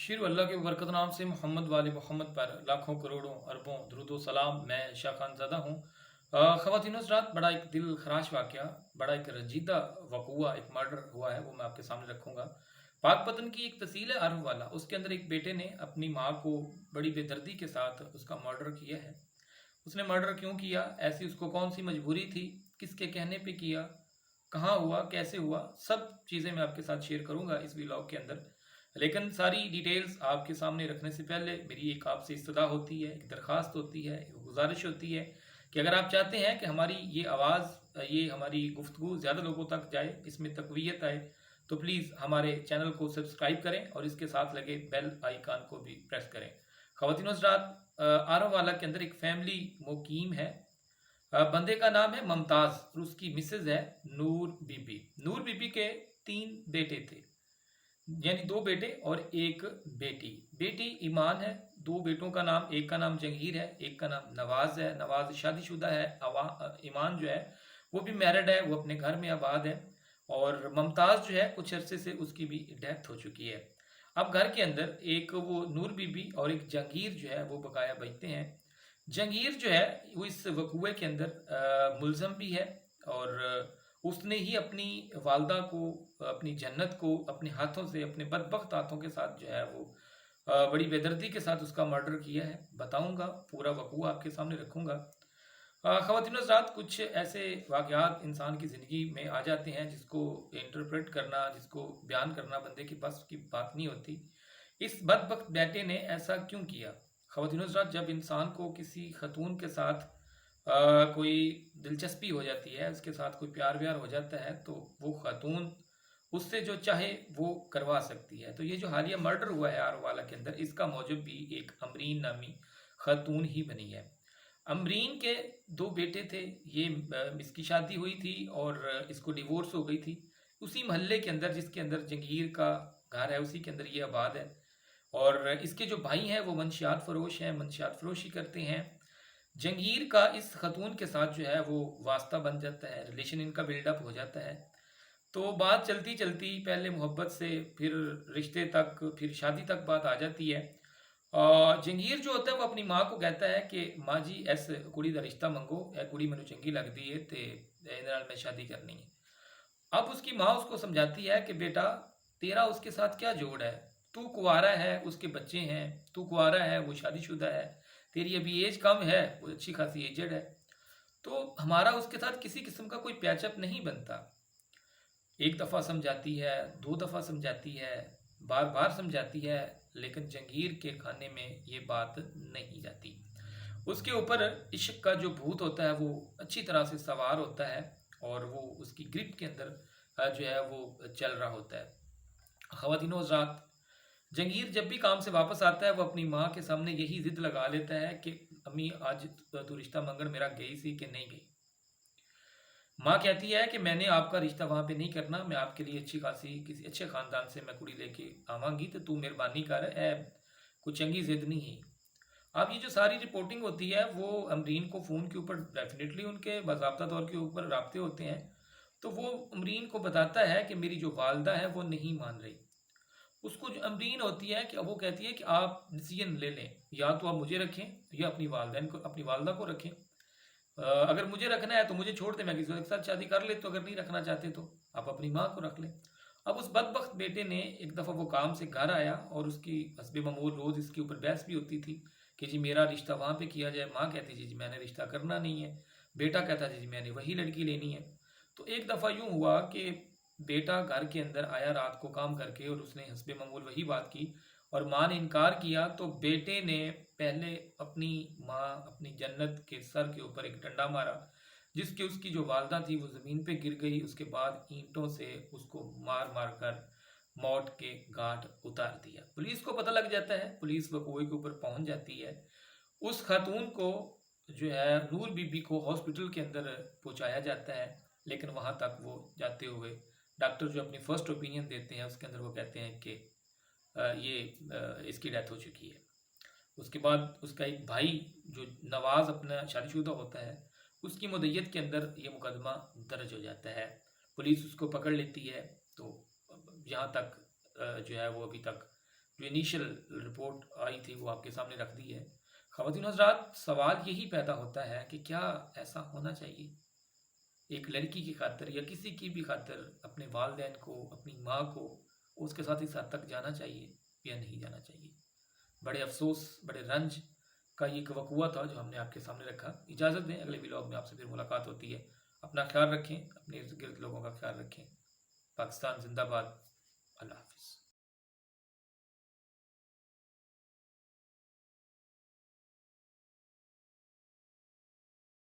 शुरू अल्लाह के बरकत नाम से मोहम्मद वाले मोहम्मद पर लाखों करोड़ों अरबों दरूदो सलाम। मैं शाह खान ज़ादा हूँ। ख़वातीन हज़रात, बड़ा एक दिल खराश वाक़या, बड़ा एक रंजीदा वक़ूआ, एक मर्डर हुआ है, वो मैं आपके सामने रखूँगा। पाकपतन की एक तहसील है अरब वाला, उसके अंदर एक बेटे ने अपनी माँ को बड़ी बेदर्दी के साथ उसका मर्डर किया है। उसने मर्डर क्यों किया, ऐसी उसको कौन सी मजबूरी थी, किसके कहने पे किया, कहाँ हुआ, कैसे हुआ, सब चीज़ें मैं आपके साथ शेयर करूँगा इस व्लॉग के अंदर। लेकिन सारी डिटेल्स आपके सामने रखने से पहले मेरी एक आपसे इस्तदा होती है, एक दरख्वास्त होती है, एक गुजारिश होती है कि अगर आप चाहते हैं कि हमारी ये आवाज़, ये हमारी गुफ्तगू ज़्यादा लोगों तक जाए, इसमें तक़वियत आए, तो प्लीज़ हमारे चैनल को सब्सक्राइब करें और इसके साथ लगे बेल आइकान को भी प्रेस करें। ख़वातीन हज़रात, आरव वाला के अंदर एक फैमिली मुकीम है। बंदे का नाम है मुमताज़ और उसकी मिसेज़ है नूर बीबी। नूर बीबी के 3 बेटे थे, यानी 2 बेटे और 1 बेटी। बेटी ईमान है। 2 बेटों का नाम, एक का नाम जंगीर है, एक का नाम नवाज़ है। नवाज़ शादीशुदा है। ईमान जो है वो भी मैरिड है, वो अपने घर में आबाद है। और मुमताज़ जो है कुछ अरसे से उसकी भी डेथ हो चुकी है। अब घर के अंदर एक वो नूर बीबी और एक जंगीर जो है वो बकाया बचते हैं। जंगीर जो है वो इस वकूए के अंदर मुलज़म भी है और उसने ही अपनी वालदा को, अपनी जन्नत को अपने हाथों से, अपने बदबख्त हाथों के साथ जो है वो बड़ी बेदर्दी के साथ उसका मर्डर किया है। बताऊंगा, पूरा वकूआ आपके सामने रखूंगा। ख़वातीन हज़रात, कुछ ऐसे वाक़यात इंसान की ज़िंदगी में आ जाते हैं जिसको इंटरप्रेट करना, जिसको बयान करना बंदे के पास की बात नहीं होती। इस बदबख्त बेटे ने ऐसा क्यों किया? ख़वातीन हज़रात, जब इंसान को किसी खतून के साथ कोई दिलचस्पी हो जाती है, उसके साथ कोई प्यार व्यार हो जाता है, तो वो खातून उससे जो चाहे वो करवा सकती है। तो ये जो हालिया मर्डर हुआ है आरवाला के अंदर, इसका मौजूद भी एक अमरीन नामी खातून ही बनी है। अमरीन के 2 बेटे थे। ये इसकी शादी हुई थी और इसको डिवोर्स हो गई थी। उसी मोहल्ले के अंदर जिसके अंदर जंगीर का घर है, उसी के अंदर ये आबाद है। और इसके जो भाई हैं वो मंशियात फरोश हैं, मंशियात फरोशी करते हैं। जंगीर का इस खतून के साथ जो है वो वास्ता बन जाता है, रिलेशन इनका बिल्डअप हो जाता है। तो बात चलती चलती पहले मोहब्बत से, फिर रिश्ते तक, फिर शादी तक बात आ जाती है। जंगीर जो होता है वो अपनी माँ को कहता है कि माँ जी, ऐस कुड़ी का रिश्ता मंगो, ए कुड़ी मैनू चंगी लगती है, ते इहदे नाल मैं शादी करनी है। अब उसकी माँ उसको समझाती है कि बेटा, तेरा उसके साथ क्या जोड़ है, तू कुंवारा है, उसके बच्चे हैं, तू कुंवारा है, वो शादीशुदा है, तेरी अभी एज कम है, वो अच्छी खासी एजड है, तो हमारा उसके साथ किसी किस्म का कोई पैचअप नहीं बनता। एक दफ़ा समझाती है, 2 दफ़ा समझाती है, बार बार समझाती है, लेकिन जंगीर के खाने में ये बात नहीं जाती। उसके ऊपर इश्क का जो भूत होता है वो अच्छी तरह से सवार होता है और वो उसकी ग्रिप के अंदर जो है वो चल रहा होता है। ख़वातीनो हज़रात, जंगीर जब भी काम से वापस आता है वो अपनी माँ के सामने यही ज़िद लगा लेता है कि अम्मी, आज तू रिश्ता मंगन मेरा गई सी कि नहीं गई? माँ कहती है कि मैंने आपका रिश्ता वहाँ पे नहीं करना, मैं आपके लिए अच्छी खासी किसी अच्छे ख़ानदान से मैं कुड़ी लेके आवांगी, तो तू मेहरबानी कर, है कुछ चंगी जिद नहीं है। अब ये जो सारी रिपोर्टिंग होती है वो अमरीन को फ़ोन के ऊपर डेफिनेटली उनके बाज़ाब्ता तौर के ऊपर राब्ते होते हैं। तो वो अमरीन को बताता है कि मेरी जो वालदा है वो नहीं मान रही। उसको जो अमरीन होती है कि वो कहती है कि आप डिसीजन ले लें, या तो आप मुझे रखें या अपनी वालदैन को, अपनी वालदा को रखें। अगर मुझे रखना है तो मुझे छोड़ दें, मैं किसी और के साथ शादी कर ले, तो अगर नहीं रखना चाहते तो आप अपनी माँ को रख लें। अब उस बदबख्त बेटे ने एक दफ़ा वो काम से घर आया और उसकी हस्बे मामूल रोज़ इसके ऊपर बहस भी होती थी कि जी मेरा रिश्ता वहाँ पे किया जाए। माँ कहती जी मैंने रिश्ता करना नहीं है। बेटा कहता जी मैंने वही लड़की लेनी है। तो एक दफ़ा यूँ हुआ कि बेटा घर के अंदर आया रात को काम करके और उसने हस्बे मामूल वही बात की और माँ ने इनकार किया। तो बेटे ने पहले अपनी माँ, अपनी जन्नत के सर के ऊपर एक डंडा मारा, जिसके उसकी जो वालदा थी वो ज़मीन पे गिर गई। उसके बाद ईंटों से उसको मार मार कर मौत के घाट उतार दिया। पुलिस को पता लग जाता है, पुलिस वकूए के ऊपर पहुंच जाती है। उस खातून को जो है नूर बीबी को हॉस्पिटल के अंदर पहुंचाया जाता है, लेकिन वहां तक वो जाते हुए डॉक्टर जो अपनी फ़र्स्ट ओपिनियन देते हैं उसके अंदर वो कहते हैं कि इसकी डेथ हो चुकी है। उसके बाद उसका एक भाई जो नवाज़ अपना शादीशुदा होता है, उसकी मुद्दत के अंदर ये मुकदमा दर्ज हो जाता है। पुलिस उसको पकड़ लेती है। तो यहाँ तक जो है वो अभी तक جو انیشل رپورٹ آئی تھی وہ آپ کے سامنے رکھ دی ہے۔ خواتین و حضرات، سوال یہی پیدا ہوتا ہے کہ کیا ایسا ہونا چاہیے؟ ایک لڑکی کی خاطر یا کسی کی بھی خاطر اپنے والدین کو، اپنی ماں کو اس کے ساتھ اس حد تک جانا چاہیے یا نہیں جانا چاہیے؟ بڑے افسوس، بڑے رنج کا یہ ایک وقوع تھا جو ہم نے آپ کے سامنے رکھا۔ اجازت دیں، اگلے ولاگ میں آپ سے پھر ملاقات ہوتی ہے۔ اپنا خیال رکھیں، اپنے ارد گرد لوگوں کا خیال رکھیں۔ پاکستان زندہ باد۔ اللہ حافظ۔